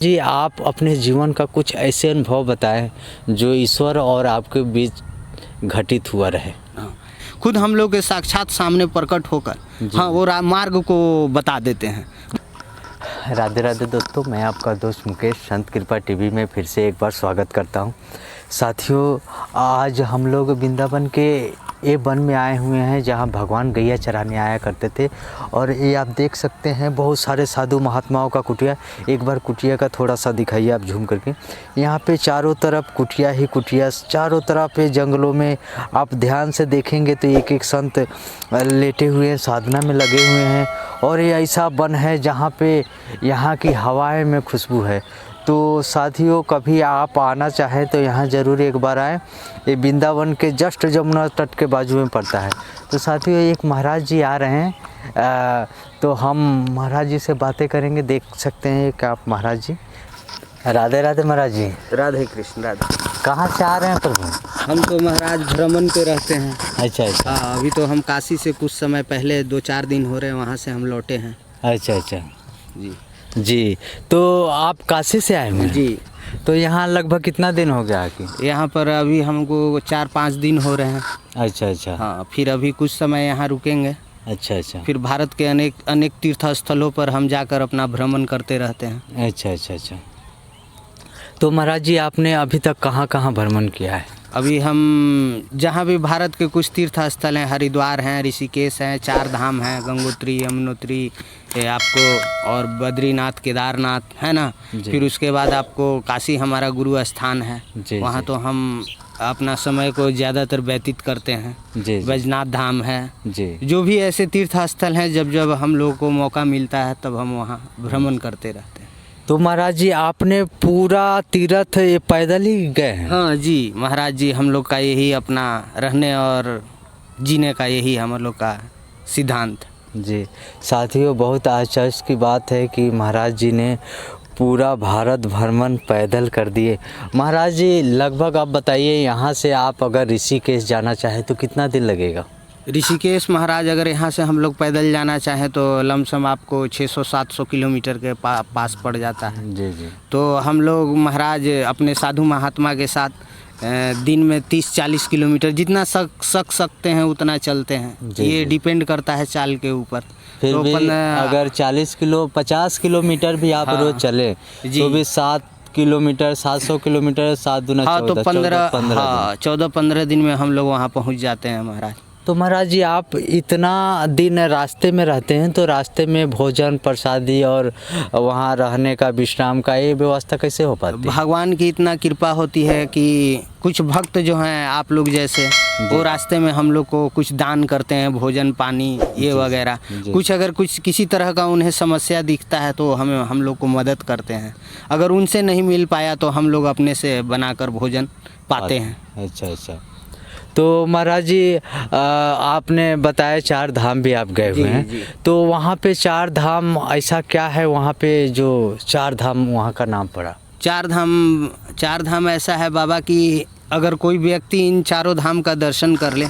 जी, आप अपने जीवन का कुछ ऐसे अनुभव बताएं जो ईश्वर और आपके बीच घटित हुआ रहे। हाँ, खुद हम लोग के साक्षात सामने प्रकट होकर हाँ वो मार्ग को बता देते हैं। राधे राधे दोस्तों, मैं आपका दोस्त मुकेश संत कृपा टीवी में फिर से एक बार स्वागत करता हूं। साथियों, आज हम लोग वृंदावन के ये वन में आए हुए हैं जहां भगवान गैया चराने आया करते थे। और ये आप देख सकते हैं बहुत सारे साधु महात्माओं का कुटिया। एक बार कुटिया का थोड़ा सा दिखाइए आप झूम करके। यहाँ पे चारों तरफ कुटिया ही कुटिया, चारों तरफ ये जंगलों में आप ध्यान से देखेंगे तो एक एक संत लेटे हुए साधना में लगे हुए हैं। और ये ऐसा वन है जहाँ पे यहाँ की हवाएं में खुशबू है। तो साथियों, कभी आप आना चाहें तो यहाँ ज़रूर एक बार आएँ। ये वृंदावन के जस्ट जमुना तट के बाजू में पड़ता है। तो साथियों, एक महाराज जी आ रहे हैं, तो हम महाराज जी से बातें करेंगे। देख सकते हैं कि आप महाराज जी। राधे राधे महाराज जी। राधे कृष्ण राधे। कहाँ से आ रहे हैं प्रभु? हम तो महाराज भ्रमण पे रहते हैं। अच्छा अच्छा। हाँ, अभी तो हम काशी से कुछ समय पहले 2-4 दिन हो रहे हैं, वहाँ से हम लौटे हैं। अच्छा अच्छा जी जी। तो आप काशी से आए हुए हैं? जी। तो यहाँ लगभग कितना दिन हो गया आके? यहाँ पर अभी हमको 4-5 दिन हो रहे हैं। अच्छा अच्छा। हाँ, फिर अभी कुछ समय यहाँ रुकेंगे। अच्छा अच्छा। फिर भारत के अनेक तीर्थ स्थलों पर हम जाकर अपना भ्रमण करते रहते हैं। अच्छा अच्छा अच्छा। तो महाराज जी, आपने अभी तक कहाँ कहाँ भ्रमण किया है? अभी हम जहाँ भी भारत के कुछ तीर्थ स्थल हैं, हरिद्वार हैं, ऋषिकेश हैं, 4 धाम हैं, गंगोत्री, यमुनोत्री, ये आपको और बद्रीनाथ, केदारनाथ है ना। फिर उसके बाद आपको काशी हमारा गुरु स्थान है। वहाँ तो हम अपना समय को ज़्यादातर व्यतीत करते हैं। बैजनाथ धाम है। जो भी ऐसे तीर्थ स्थल हैं, जब जब हम लोगों को मौका मिलता है तब हम वहाँ भ्रमण करते रहते हैं। तो महाराज जी, आपने पूरा तीर्थ ये पैदल ही गए हैं? हाँ जी महाराज जी, हम लोग का यही अपना रहने और जीने का यही हम लोग का सिद्धांत। जी साथियों, बहुत आश्चर्य की बात है कि महाराज जी ने पूरा भारत भ्रमण पैदल कर दिए। महाराज जी, लगभग आप बताइए, यहाँ से आप अगर ऋषिकेश जाना चाहें तो कितना दिन लगेगा? ऋषिकेश महाराज, अगर यहाँ से हम लोग पैदल जाना चाहें तो लमसम आपको 600-700 किलोमीटर के पास पड़ जाता है। जी जी। तो हम लोग महाराज अपने साधु महात्मा के साथ दिन में 30-40 किलोमीटर जितना सकते हैं उतना चलते हैं। ये डिपेंड करता है चाल के ऊपर। फिर तो भी अगर 50 किलोमीटर भी आप रोज चले तो भी 7 किलोमीटर 700 किलोमीटर 7 दूना 14-15 दिन में हम लोग वहाँ पहुँच जाते हैं महाराज। तो महाराज जी, आप इतना दिन रास्ते में रहते हैं तो रास्ते में भोजन प्रसादी और वहाँ रहने का विश्राम का ये व्यवस्था कैसे हो पाती है? भगवान की इतना कृपा होती है कि कुछ भक्त जो हैं आप लोग जैसे, वो रास्ते में हम लोग को कुछ दान करते हैं, भोजन पानी ये वगैरह। कुछ अगर कुछ किसी तरह का उन्हें समस्या दिखता है तो हम लोग को मदद करते हैं। अगर उनसे नहीं मिल पाया तो हम लोग अपने से बनाकर भोजन पाते हैं। अच्छा अच्छा। तो महाराज जी, आपने बताया 4 धाम भी आप गए हुए हैं। तो वहाँ पे 4 धाम ऐसा क्या है वहाँ पे जो 4 धाम वहाँ का नाम पड़ा? 4 धाम ऐसा है बाबा कि अगर कोई व्यक्ति इन 4 धाम का दर्शन कर ले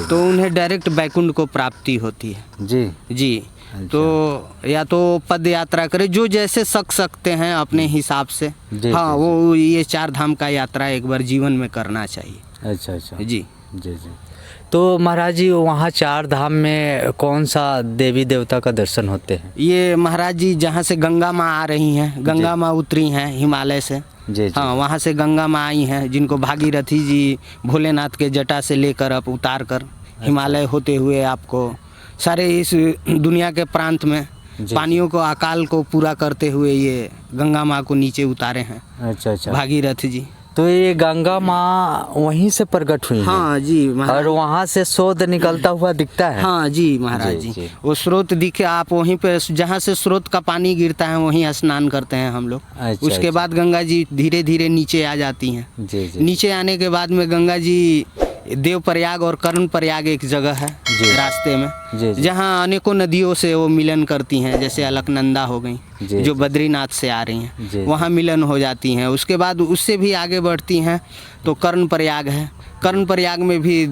तो उन्हें डायरेक्ट बैकुंठ को प्राप्ति होती है। जी। अच्छा। तो या तो पद यात्रा करे, जो जैसे सकते हैं अपने हिसाब से। हाँ, वो ये 4 धाम का यात्रा एक बार जीवन में करना चाहिए। अच्छा अच्छा। जी जी जी। तो महाराज जी, वहाँ 4 धाम में कौन सा देवी देवता का दर्शन होते हैं? ये महाराज जी, जहाँ से गंगा माँ आ रही हैं, गंगा माँ उतरी हैं हिमालय से। हाँ, वहाँ से गंगा माँ आई हैं, जिनको भागीरथी जी भोलेनाथ के जटा से लेकर अब उतार कर हिमालय होते हुए आपको सारे इस दुनिया के प्रांत में पानियों को अकाल को पूरा करते हुए ये गंगा माँ को नीचे उतारे हैं। अच्छा अच्छा। भागीरथ जी। तो ये गंगा माँ वहीं से प्रकट हुई? हाँ जी महाराज। और वहाँ से स्रोत निकलता हुआ दिखता है? हाँ जी महाराज जी। वो स्रोत दिखे, आप वहीं पे जहाँ से स्रोत का पानी गिरता है वहीं स्नान करते हैं हम लोग। अच्छा, उसके बाद गंगा जी धीरे धीरे नीचे आ जाती हैं। नीचे आने के बाद में गंगा जी देवप्रयाग और कर्णप्रयाग एक जगह है रास्ते में, जहाँ अनेकों नदियों से वो मिलन करती हैं। जैसे अलकनंदा हो गई जो बद्रीनाथ से आ रही हैं, वहाँ मिलन हो जाती हैं। उसके बाद उससे भी आगे बढ़ती हैं तो कर्णप्रयाग है। कर्णप्रयाग में भी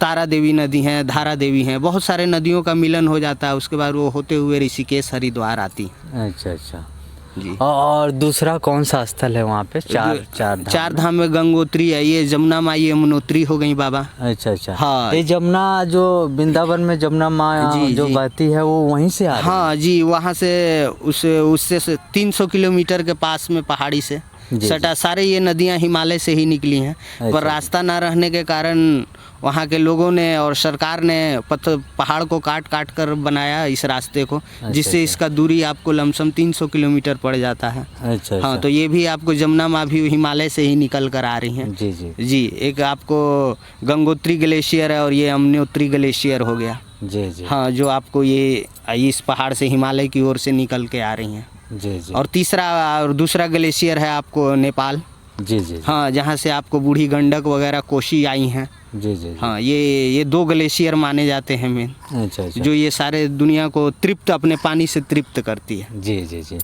तारा देवी नदी हैं, धारा देवी हैं, बहुत सारे नदियों का मिलन हो जाता है। उसके बाद वो होते हुए ऋषिकेश हरिद्वार आती है। अच्छा अच्छा। जी। और दूसरा कौन सा स्थल है वहाँ पे? चार धाम में गंगोत्री है, ये जमुना माई यमुनोत्री हो गई बाबा। अच्छा अच्छा। हाँ, ये जमुना जो वृंदावन में जमुना माँ जो बहती है वो वहीं से आ रही है? हाँ जी, वहाँ से उससे 300 किलोमीटर के पास में पहाड़ी से सटा। सारे ये नदियाँ हिमालय से ही निकली हैं। पर रास्ता ना रहने के कारण वहाँ के लोगों ने और सरकार ने पहाड़ को काट काट कर बनाया इस रास्ते को, जिससे इसका दूरी आपको लमसम 300 किलोमीटर पड़ जाता है। अच्छा। हाँ, तो ये भी आपको जमुना माँ भी हिमालय से ही निकल कर आ रही हैं। जी जी जी। एक आपको गंगोत्री ग्लेशियर है और ये यमुनोत्री ग्लेशियर हो गया। जी जी। हाँ, जो आपको ये इस पहाड़ से हिमालय की ओर से निकल के आ रही हैं। जी जी। और दूसरा ग्लेशियर है आपको नेपाल। जी जी। हाँ, जहाँ से आपको बूढ़ी गंडक वगैरह कोसी आई हैं। जी जी। हाँ, ये 2 ग्लेशियर माने जाते हैं मेन। अच्छा अच्छा। जो ये सारे दुनिया को अपने पानी से तृप्त करती है। जी जी जी।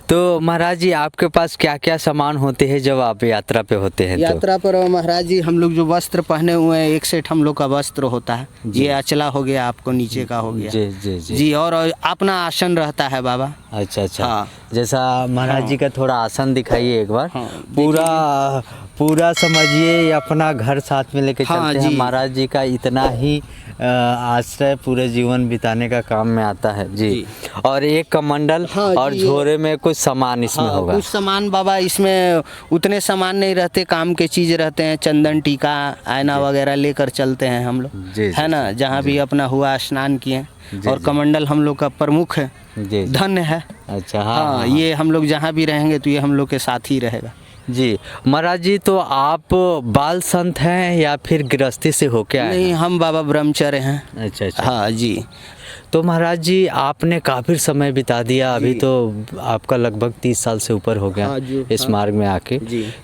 तो महाराज जी आपके पास क्या क्या सामान होते हैं जब आप यात्रा पे होते हैं? यात्रा पर महाराज जी हम लोग जो वस्त्र पहने हुए हैं, एक सेट हम लोग का वस्त्र होता है। ये अचला हो गया, आपको नीचे का हो गया। जी जी जी। जी, और अपना आसन रहता है बाबा। अच्छा अच्छा। हाँ। जैसा महाराज जी का थोड़ा आसन दिखाइए एक बार। पूरा समझिए अपना घर साथ में लेके चलते हैं। महाराज जी का इतना ही आश्रय पूरे जीवन बिताने का काम में आता है। जी। और एक कमंडल और झोरे में कुछ सामान इसमें होगा। कुछ सामान बाबा इसमें उतने सामान नहीं रहते, काम के चीज रहते हैं। चंदन टीका आयना वगैरह लेकर चलते हैं हम लोग, है ना, जहाँ भी अपना हुआ स्नान किए। और कमंडल हम लोग का प्रमुख है, धन है। अच्छा। हाँ, ये हम लोग जहाँ भी रहेंगे तो ये हम लोग के साथ ही रहेगा। जी। महाराज जी तो आप बाल संत हैं या फिर गृहस्थी से होके आए? नहीं, हम बाबा ब्रह्मचर्य हैं। अच्छा अच्छा। हाँ जी। तो महाराज जी आपने काफ़ी समय बिता दिया, अभी तो आपका लगभग 30 साल से ऊपर हो गया इस मार्ग में आके।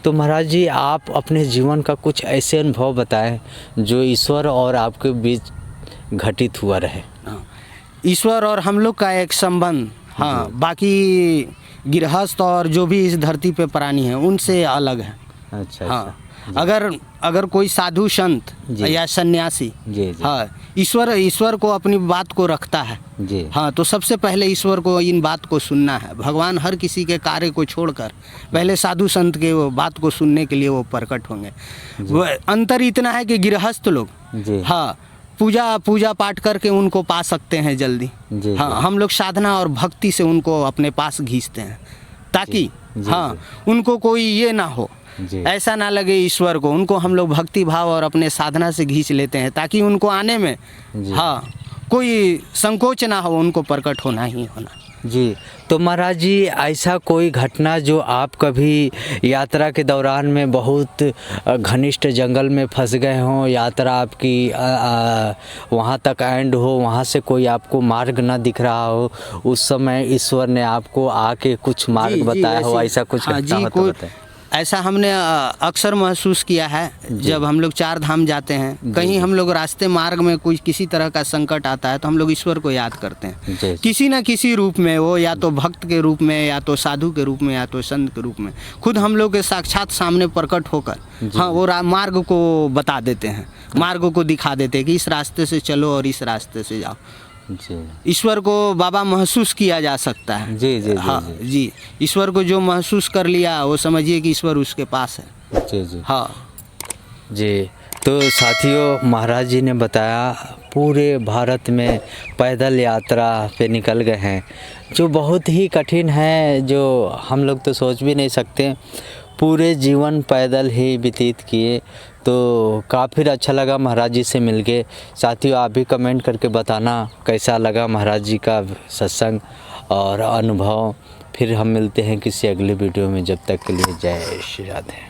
तो महाराज जी आप अपने जीवन का कुछ ऐसे अनुभव बताएं जो ईश्वर और आपके बीच घटित हुआ रहे। ईश्वर और हम लोग का एक संबंध, हाँ, बाकी गृहस्थ और जो भी इस धरती पे प्राणी हैं उनसे अलग है। अच्छा। हाँ, अगर कोई साधु संत या सन्यासी, हाँ, ईश्वर को अपनी बात को रखता है। जी। हाँ, तो सबसे पहले ईश्वर को इन बात को सुनना है। भगवान हर किसी के कार्य को छोड़कर पहले साधु संत के वो बात को सुनने के लिए वो प्रकट होंगे। वो अंतर इतना है कि गृहस्थ लोग, हाँ, पूजा पाठ करके उनको पा सकते हैं जल्दी। हाँ, हम लोग साधना और भक्ति से उनको अपने पास खींचते हैं ताकि हाँ, उनको कोई ये ना हो, ऐसा ना लगे ईश्वर को। उनको हम लोग भक्ति भाव और अपने साधना से खींच लेते हैं ताकि उनको आने में हाँ कोई संकोच ना हो, उनको प्रकट होना ही होना। जी। तो महाराज जी ऐसा कोई घटना जो आप कभी यात्रा के दौरान में बहुत घनिष्ठ जंगल में फंस गए हों, यात्रा आपकी वहाँ तक एंड हो, वहाँ से कोई आपको मार्ग ना दिख रहा हो, उस समय ईश्वर ने आपको आके कुछ मार्ग बताया हो, ऐसा कुछ घटना हो तो बताएं। ऐसा हमने अक्सर महसूस किया है जब हम लोग 4 धाम जाते हैं। कहीं हम लोग रास्ते मार्ग में कोई किसी तरह का संकट आता है तो हम लोग ईश्वर को याद करते हैं किसी न किसी रूप में, वो या तो भक्त के रूप में, या तो साधु के रूप में, या तो संत के रूप में। खुद हम लोग के साक्षात सामने प्रकट होकर हाँ वो मार्ग को बता देते हैं, मार्ग को दिखा देते हैं कि इस रास्ते से चलो और इस रास्ते से जाओ। ईश्वर को बाबा महसूस किया जा सकता है। जी जी हाँ जी। ईश्वर को जो महसूस कर लिया वो समझिए कि ईश्वर उसके पास है। जी जी हाँ जी। तो साथियों, महाराज जी ने बताया पूरे भारत में पैदल यात्रा पे निकल गए हैं, जो बहुत ही कठिन है, जो हम लोग तो सोच भी नहीं सकते। पूरे जीवन पैदल ही व्यतीत किए। तो काफ़ी अच्छा लगा महाराज जी से मिलके। साथियों, आप भी कमेंट करके बताना कैसा लगा महाराज जी का सत्संग और अनुभव। फिर हम मिलते हैं किसी अगले वीडियो में। जब तक के लिए जय श्री राधे।